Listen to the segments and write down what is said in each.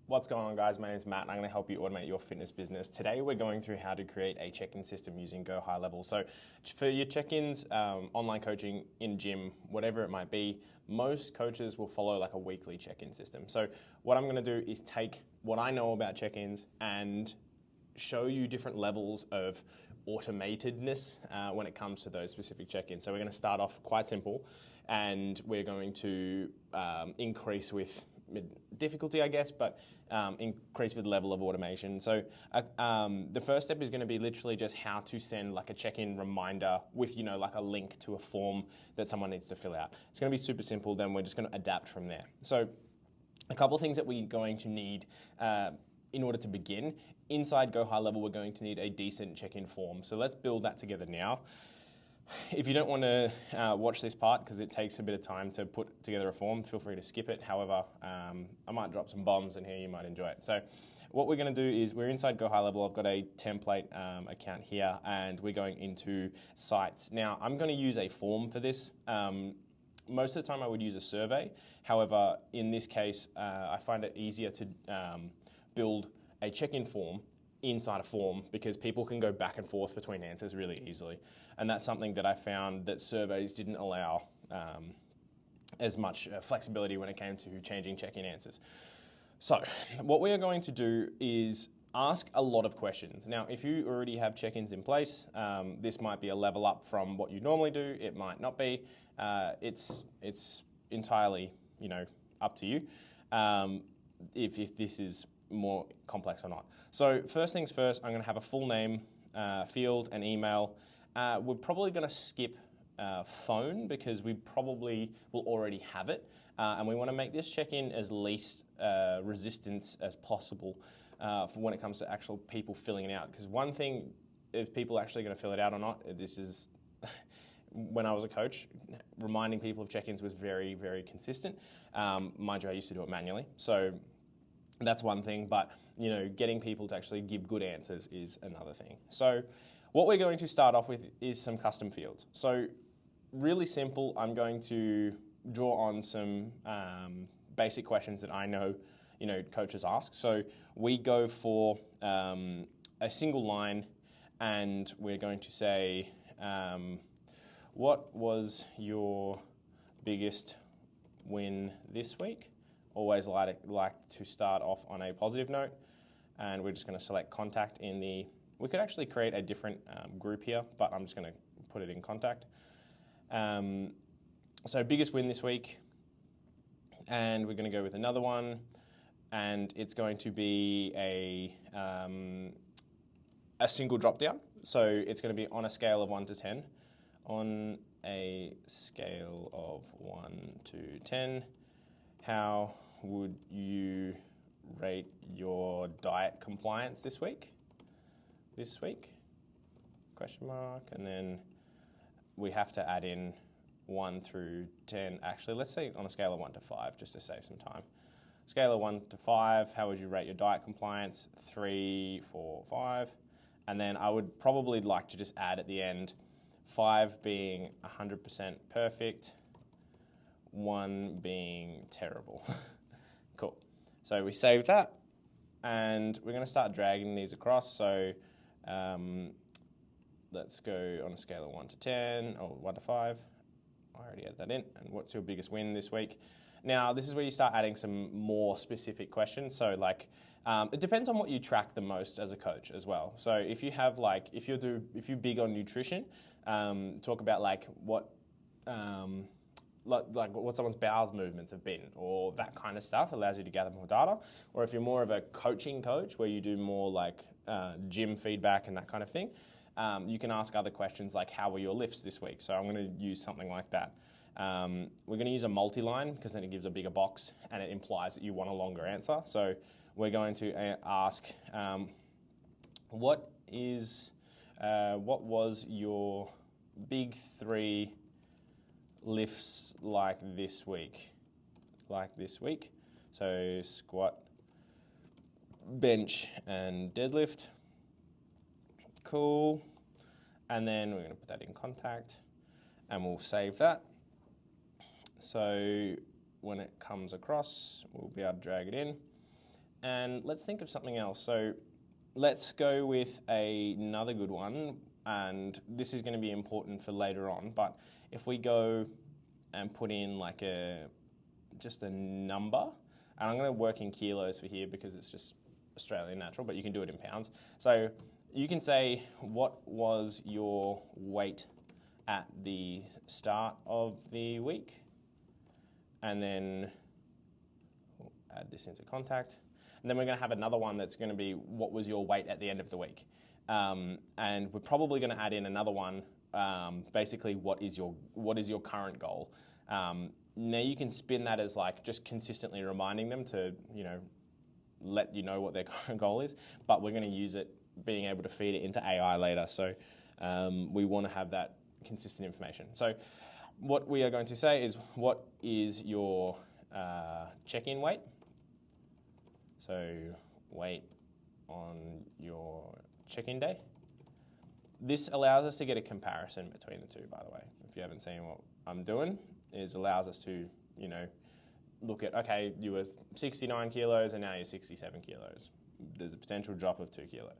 What's going on, guys? My name is Matt and I'm going to help you automate your fitness business. Today we're going through how to create a check-in system using Go High Level. So for your check-ins, online coaching, in gym, whatever it might be, most coaches will follow like a weekly check-in system. So what I'm going to do is take what I know about check-ins and show you different levels of automatedness when it comes to those specific check-ins. So we're going to start off quite simple and we're going to increase with difficulty, I guess, but increase with level of automation. So the first step is going to be literally just how to send like a check-in reminder with, like a link to a form that someone needs to fill out. It's going to be super simple. Then we're just going to adapt from there. So a couple of things that we're going to need in order to begin. Inside Go High Level, we're going to need a decent check-in form. So let's build that together now. If you don't want to watch this part because it takes a bit of time to put together a form, feel free to skip it. However, I might drop some bombs in here, you might enjoy it. So what we're going to do is we're inside Go High Level. I've got a template account here and we're going into sites. Now I'm going to use a form for this. Most of the time I would use a survey. However, in this case, I find it easier to build a check-in form inside a form because people can go back and forth between answers really easily. And that's something that I found that surveys didn't allow as much flexibility when it came to changing check-in answers. So what we are going to do is ask a lot of questions. Now, if you already have check-ins in place, this might be a level up from what you normally do. It might not be. It's entirely, up to you if this is more complex or not. So first things first, I'm going to have a full name, field, and email. We're probably going to skip phone because we probably will already have it. And we want to make this check-in as least resistance as possible for when it comes to actual people filling it out. Because one thing, if people are actually going to fill it out or not, this is, when I was a coach, reminding people of check-ins was very, very consistent. Mind you, I used to do it manually. So that's one thing, but getting people to actually give good answers is another thing. So what we're going to start off with is some custom fields. So really simple, I'm going to draw on some basic questions that I know, coaches ask. So we go for a single line and we're going to say, what was your biggest win this week? Always like to start off on a positive note, and we're just going to select contact in the, we could actually create a different group here, but I'm just going to put it in contact. So biggest win this week, and we're going to go with another one, and it's going to be a single drop down. So it's going to be on a scale of 1 to 10. On a scale of 1 to 10, how would you rate your diet compliance this week? Question mark. And then we have to add in 1 through 10. Actually, let's say on a scale of 1 to 5, just to save some time. Scale of 1 to 5, how would you rate your diet compliance? 3, 4, 5. And then I would probably like to just add at the end, 5 being 100% perfect, 1 being terrible. Cool. So we saved that and we're going to start dragging these across. So let's go on a scale of 1 to 10 or 1 to 5. I already added that in. And what's your biggest win this week? Now, this is where you start adding some more specific questions. So it depends on what you track the most as a coach as well. So if you have if you're big on nutrition, talk about what what someone's bowels movements have been, or that kind of stuff allows you to gather more data. Or if you're more of a coaching coach where you do more gym feedback and that kind of thing, you can ask other questions like, how were your lifts this week? So I'm going to use something like that. We're going to use a multi-line because then it gives a bigger box and it implies that you want a longer answer. So we're going to ask, what was your big 3 lifts like this week? So squat, bench, and deadlift. Cool. And then we're going to put that in contact and we'll save that. So when it comes across, we'll be able to drag it in. And let's think of something else. So let's go with another good one, and this is going to be important for later on, but if we go and put in like just a number, and I'm going to work in kilos for here because it's just Australian natural, but you can do it in pounds. So you can say, what was your weight at the start of the week? And then we'll add this into contact. And then we're going to have another one that's going to be, what was your weight at the end of the week? And we're probably going to add in another one, basically, what is your current goal? Now you can spin that as like just consistently reminding them to, let you know what their current goal is, but we're going to use it, being able to feed it into AI later. So we want to have that consistent information. So what we are going to say is, what is your check-in weight? So weight on your check-in day. This allows us to get a comparison between the two, by the way. If you haven't seen what I'm doing, it allows us to, look at, okay, you were 69 kilos and now you're 67 kilos. There's a potential drop of 2 kilos.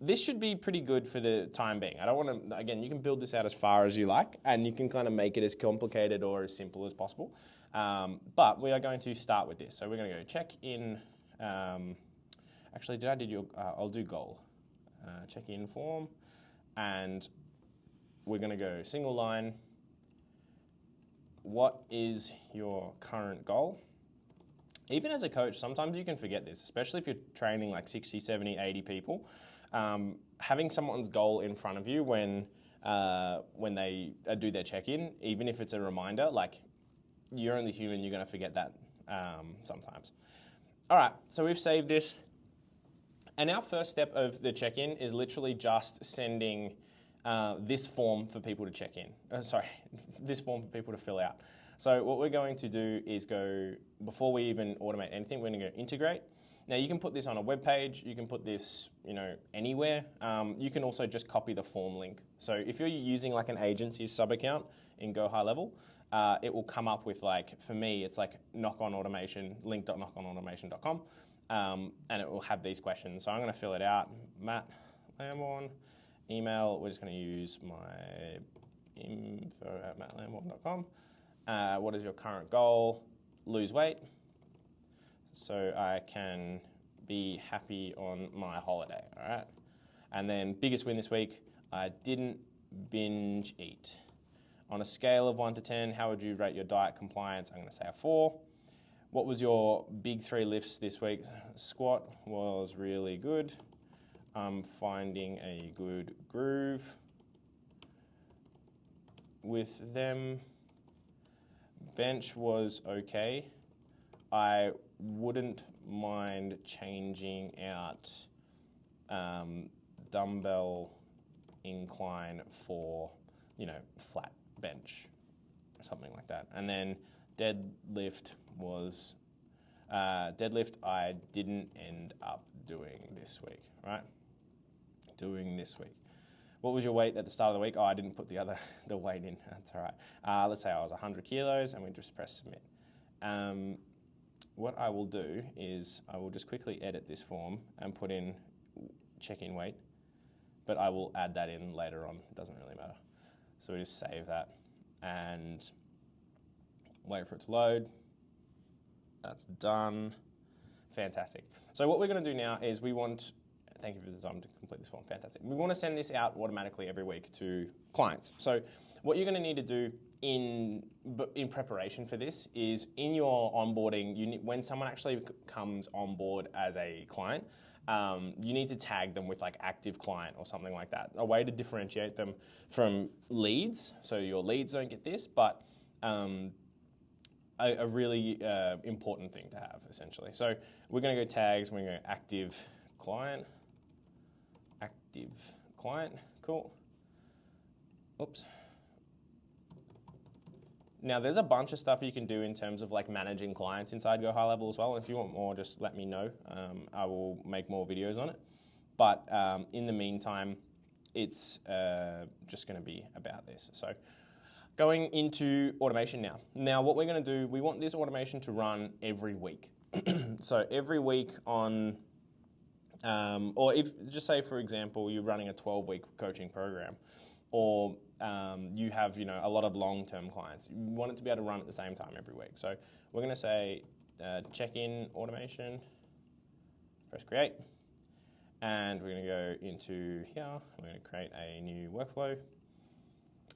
This should be pretty good for the time being. I don't want to, again, you can build this out as far as you like, and you can kind of make it as complicated or as simple as possible. But we are going to start with this. So we're going to go check in. Actually, I'll do goal. Check in form. And we're going to go single line. What is your current goal? Even as a coach, sometimes you can forget this, especially if you're training like 60, 70, 80 people. Having someone's goal in front of you when they do their check-in, even if it's a reminder, like, you're only human, you're going to forget that sometimes. All right, so we've saved this. And our first step of the check-in is literally just sending this form for people to check in. This form for people to fill out. So what we're going to do is go, before we even automate anything, we're going to go integrate. Now you can put this on a web page, you can put this, anywhere. You can also just copy the form link. So if you're using like an agency's sub-account in Go High Level, it will come up with, like, for me, it's like link.knockonautomation.com, and it will have these questions. So I'm going to fill it out. Matt Lamborn, email, we're just going to use my info@mattlamborn.com. What is your current goal? Lose weight, so I can be happy on my holiday, all right? And then biggest win this week, I didn't binge eat. On a scale of 1 to 10, how would you rate your diet compliance? I'm going to say a 4. What was your big 3 lifts this week? Squat was really good. I'm finding a good groove with them. Bench was okay. I wouldn't mind changing out dumbbell incline for, flat bench or something like that. And then deadlift was, deadlift I didn't end up doing this week, right? Doing this week. What was your weight at the start of the week? Oh, I didn't put the weight in. That's all right. Let's say I was 100 kilos, and we just press submit. What I will do is I will just quickly edit this form and put in check-in weight, but I will add that in later on. It doesn't really matter. So we just save that and wait for it to load. That's done. Fantastic. So what we're going to do now is thank you for the time to complete this form. Fantastic. We want to send this out automatically every week to clients. So what you're going to need to do in preparation for this is, in your onboarding, when someone actually comes on board as a client, you need to tag them with like active client or something like that. A way to differentiate them from leads, so your leads don't get this, but a really important thing to have, essentially. So we're going to go tags, we're going to go active client, cool. Oops. Now there's a bunch of stuff you can do in terms of like managing clients inside Go High Level as well. If you want more, just let me know. I will make more videos on it. But in the meantime, it's just going to be about this. So going into automation now. Now what we're going to do, we want this automation to run every week. So every week on, or if just say for example you're running a 12-week coaching program, or you have a lot of long-term clients, you want it to be able to run at the same time every week. So we're going to say check-in automation, press create, and we're going to go into here. We're going to create a new workflow.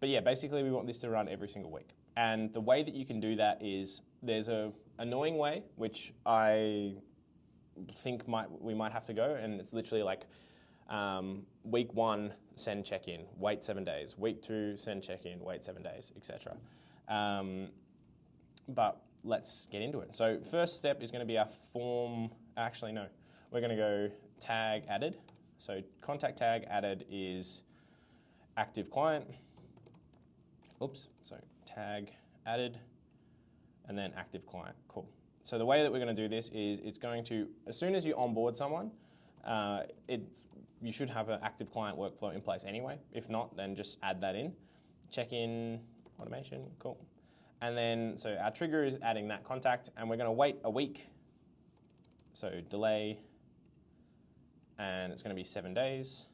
But yeah, basically we want this to run every single week. And the way that you can do that is there's a annoying way, which I think we might have to go, and it's literally like week 1, send check-in, wait 7 days. Week 2, send check-in, wait 7 days, etc. But let's get into it. So first step is going to be our form. Actually, no. We're going to go tag added. So contact tag added is active client. Oops, so tag added, and then active client. Cool. So the way that we're going to do this is it's going to, as soon as you onboard someone, you should have an active client workflow in place anyway. If not, then just add that in. Check-in automation, cool. And then, so our trigger is adding that contact, and we're going to wait a week. So delay, and it's going to be 7 days.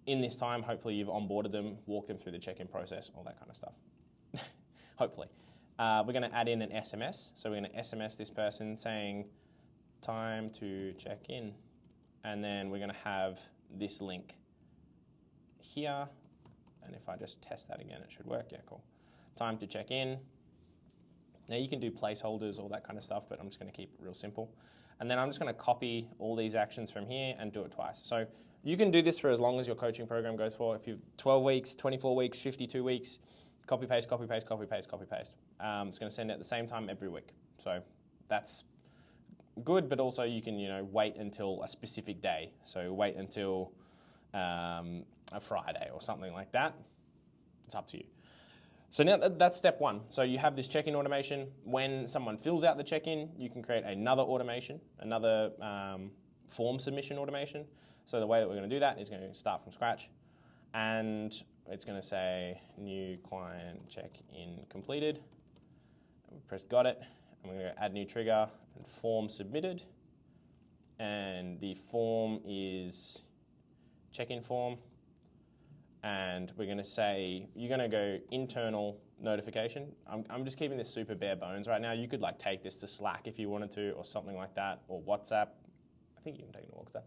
In this time, hopefully you've onboarded them, walked them through the check-in process, all that kind of stuff. Hopefully. We're going to add in an SMS. So we're going to SMS this person saying, time to check in. And then we're going to have this link here. And if I just test that again, it should work. Yeah, cool. Time to check in. Now you can do placeholders, all that kind of stuff, but I'm just going to keep it real simple. And then I'm just going to copy all these actions from here and do it twice. So you can do this for as long as your coaching program goes for. If you've 12 weeks, 24 weeks, 52 weeks, copy, paste, copy, paste, copy, paste, copy, paste. It's going to send it at the same time every week. So that's good, but also you can wait until a specific day. So wait until a Friday or something like that. It's up to you. So now that's step 1. So you have this check-in automation. When someone fills out the check-in, you can create another automation, another form submission automation. So the way that we're going to do that is going to start from scratch, and it's going to say new client check-in completed. And we press got it, and we're going to add new trigger and form submitted. And the form is check-in form. And we're going to say, you're going to go internal notification. I'm just keeping this super bare bones right now. You could take this to Slack if you wanted to, or something like that, or WhatsApp. I think you can take it to WhatsApp.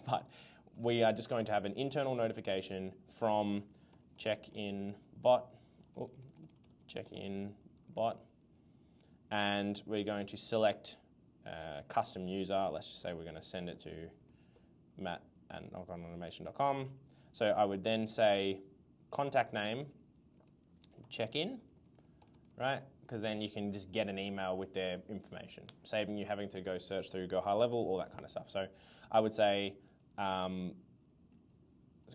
But we are just going to have an internal notification from check-in bot. Check-in bot. And we're going to select custom user. Let's just say we're going to send it to matt@knockonautomation.com. So I would then say contact name, check-in, right? Because then you can just get an email with their information, saving you having to go search through, go high level, all that kind of stuff. So I would say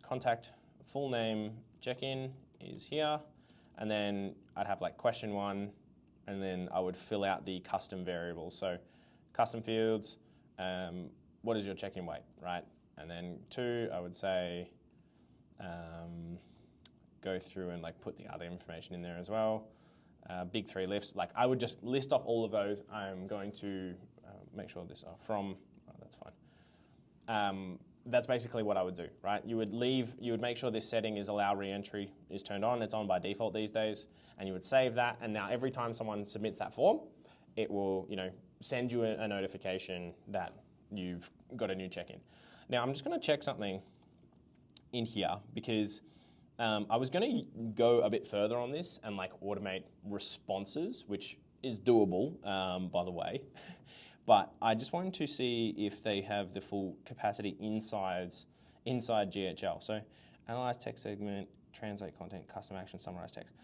contact, full name, check-in is here. And then I'd have question 1, and then I would fill out the custom variables. So custom fields, what is your check-in weight, right? And then 2, I would say, go through and put the other information in there as well. Big 3 lifts. I would just list off all of those. I'm going to make sure this are from. Oh, that's fine. That's basically what I would do, right? You would make sure this setting is allow re-entry is turned on. It's on by default these days, and you would save that. And now every time someone submits that form, it will send you a notification that you've got a new check-in. Now I'm just going to check something in here, because I was going to go a bit further on this and automate responses, which is doable, by the way. But I just wanted to see if they have the full capacity inside GHL. So analyze text segment, translate content, custom action, summarize text.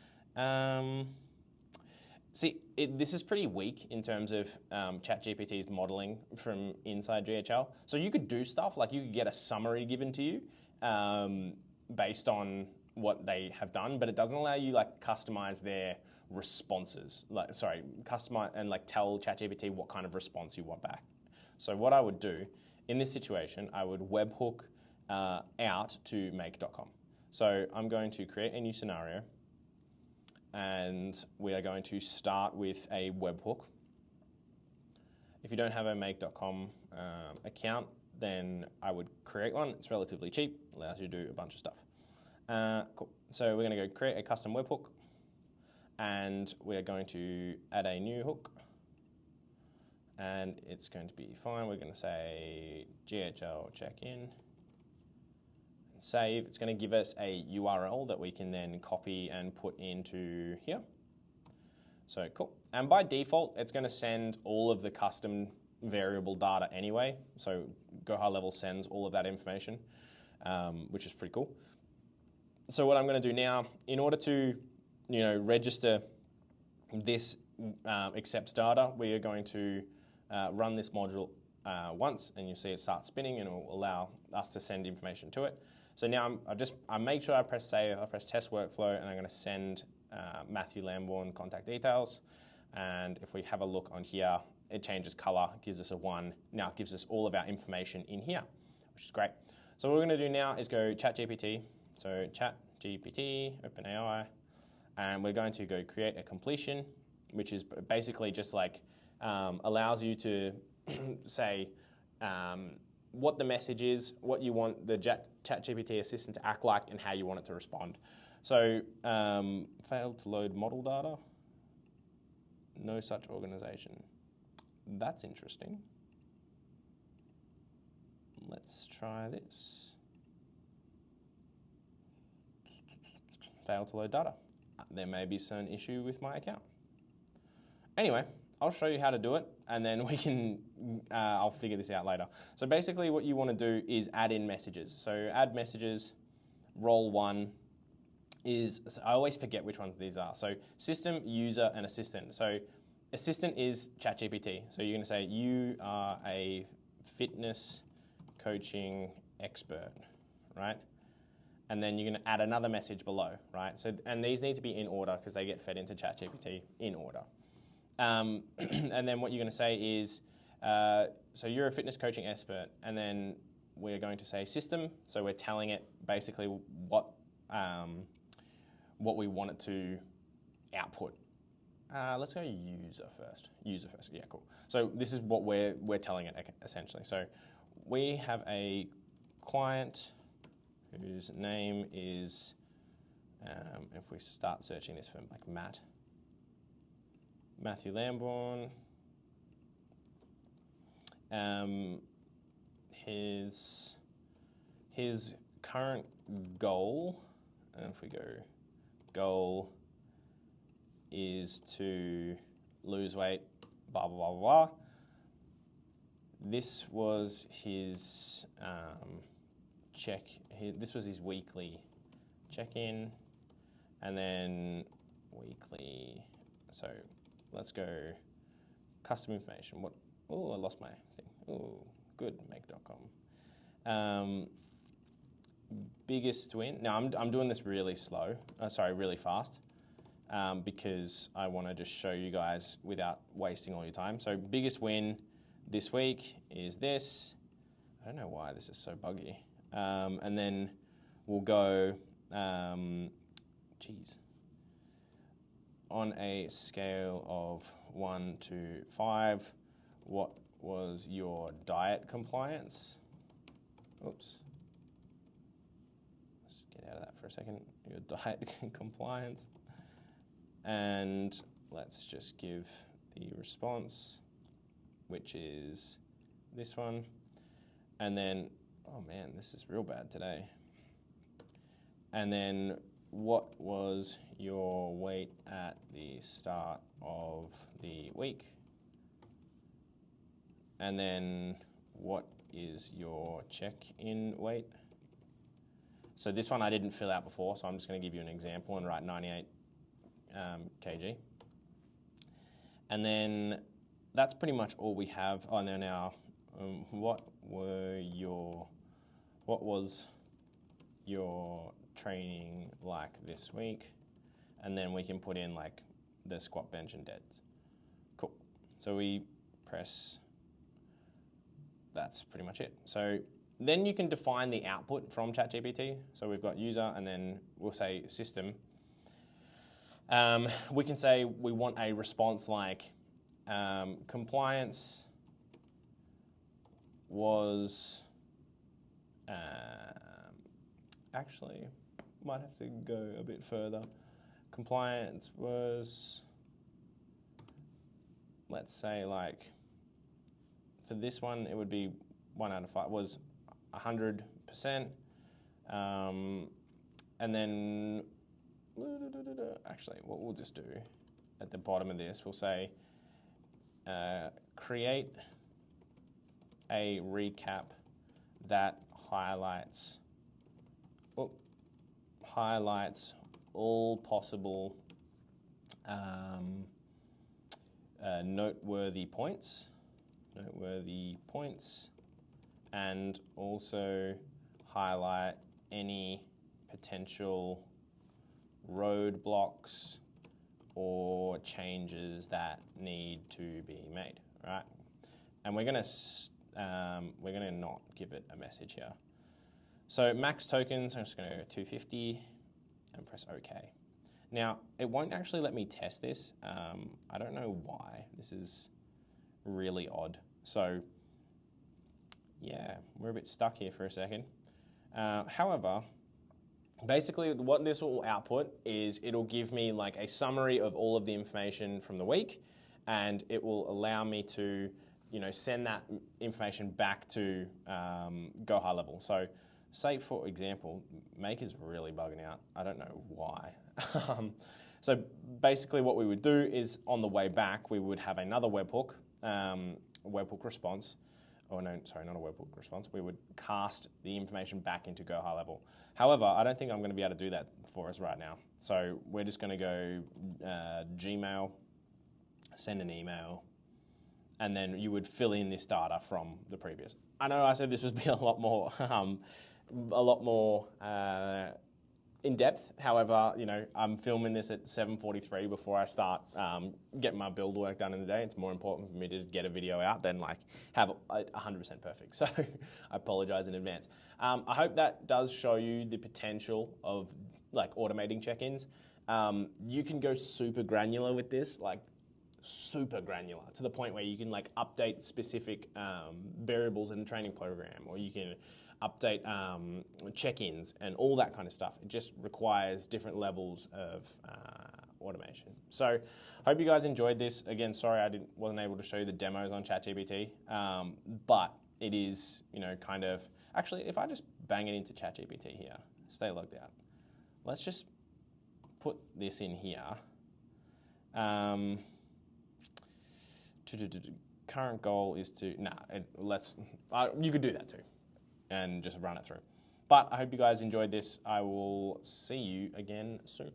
This is pretty weak in terms of ChatGPT's modeling from inside GHL. So you could do stuff you could get a summary given to you based on what they have done, but it doesn't allow you customize their responses. Customize and tell ChatGPT what kind of response you want back. So what I would do in this situation, I would webhook out to make.com. So I'm going to create a new scenario, and we are going to start with a webhook. if you don't have a make.com account, then I would create one. It's relatively cheap, allows you to do a bunch of stuff. Cool. So we're going to go create a custom webhook, and we're going to add a new hook, and it's going to be fine. We're going to say GHL check-in, and save. It's going to give us a URL that we can then copy and put into here. So cool. And by default, it's going to send all of the custom variable data anyway. So Go High Level sends all of that information, which is pretty cool. So what I'm going to do now, in order to register this accepts data, we are going to run this module once, and you'll see it start spinning, and it will allow us to send information to it. So now I make sure I press save, I press test workflow, and I'm going to send Matthew Lambourne contact details. And if we have a look on here, it changes color, gives us a 1. Now it gives us all of our information in here, which is great. So what we're going to do now is go ChatGPT. So ChatGPT, OpenAI, and we're going to go create a completion, which is basically just like allows you to say what the message is, what you want the ChatGPT assistant to act like, and how you want it to respond. So failed to load model data. No such organization. That's interesting. Let's try this. Failed to load data. There may be some issue with my account. Anyway, I'll show you how to do it, and then we can, I'll figure this out later. So basically what you want to do is add in messages. So add messages, role 1 is, so I always forget which ones these are. So system, user, and assistant. So assistant is ChatGPT. So you're going to say, you are a fitness coaching expert, right? And then you're going to add another message below, right? So, and these need to be in order because they get fed into ChatGPT in order. And then what you're going to say is, so you're a fitness coaching expert, and then we're going to say system. So we're telling it basically what we want it to output. Let's go user first. User first, yeah, cool. So this is what we're telling it essentially. So we have a client whose name is, if we start searching this for like Matthew Lambourne, his current goal, and if we go goal is to lose weight, blah, blah, blah, blah. This was his this was his weekly check-in, and then weekly, so let's go custom information. Oh, I lost my thing. Oh, good, make.com. Biggest win. Now I'm doing this really slow, really fast, because I want to just show you guys without wasting all your time. So biggest win this week is this. I don't know why this is so buggy. And then we'll go, on a scale of 1 to 5, what was your diet compliance? Oops. Let's get out of that for a second. Your diet compliance. And let's just give the response, which is this one. And then, oh man, this is real bad today. And then what was your weight at the start of the week? And then what is your check-in weight? So this one I didn't fill out before, so I'm just going to give you an example and write 98 kg. And then that's pretty much all we have. Oh, no, now, what was your training like this week? And then we can put in like the squat, bench, and deads. Cool. So we press, that's pretty much it. So then you can define the output from ChatGPT. So we've got user, and then we'll say system. We can say we want a response like compliance was actually might have to go a bit further. Compliance was, let's say, like for this one it would be 1 out of 5 was 100%, and then actually what we'll just do at the bottom of this, we'll say create a recap that highlights all possible noteworthy points, and also highlight any potential roadblocks or changes that need to be made, right? And we're gonna not give it a message here. So max tokens, I'm just gonna go 250 and press OK. Now, it won't actually let me test this. I don't know why. This is really odd. So yeah, we're a bit stuck here for a second. However, basically what this will output is it'll give me like a summary of all of the information from the week, and it will allow me to, send that information back to Go High Level. So say, for example, Make is really bugging out. I don't know why. So basically what we would do is on the way back, we would have another webhook, webhook response. Oh no, sorry, not a webhook response. We would cast the information back into Go High Level. However, I don't think I'm going to be able to do that for us right now. So we're just going to go Gmail, send an email, and then you would fill in this data from the previous. I know I said this would be a lot more in depth. However, I'm filming this at 7:43 before I start getting my build work done in the day. It's more important for me to get a video out than like have 100% perfect. So I apologize in advance. I hope that does show you the potential of like automating check-ins. You can go super granular with this, like super granular to the point where you can like update specific variables in the training program, or you can update check-ins and all that kind of stuff. It just requires different levels of automation. So I hope you guys enjoyed this. Again, sorry I wasn't able to show you the demos on ChatGPT, but it is, kind of, actually, if I just bang it into ChatGPT here, stay logged out. Let's just put this in here. Current goal is to, you could do that too and just run it through. But I hope you guys enjoyed this. I will see you again soon.